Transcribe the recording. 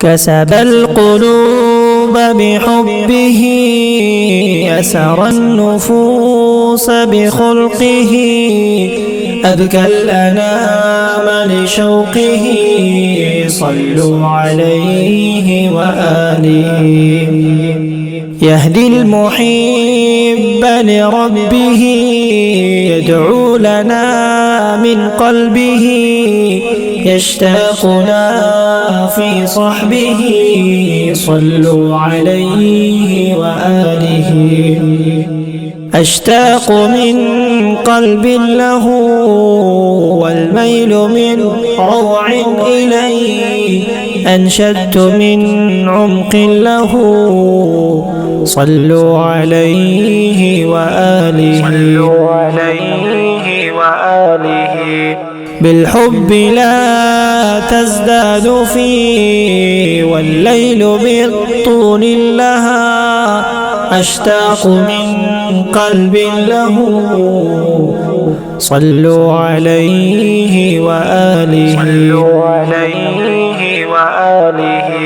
كسب القلوب بحبه، أسر النفوس بخلقه، أذكى الأنام لشوقه، صلوا عليه وآله. يهدي المحب لربه، يدعو لنا من قلبه، يشتاقنا في صحبه، صلوا عليه وآله. أشتاق من قلب له، والميل من روع إليه، أنشدت من عمق له، صلوا عليه وآله. صلوا عليه وآله. بالحب لا تزداد فيه، والليل بالطول لها، أشتاق من قلب له، صلوا عليه وآله. صلوا عليه وآله.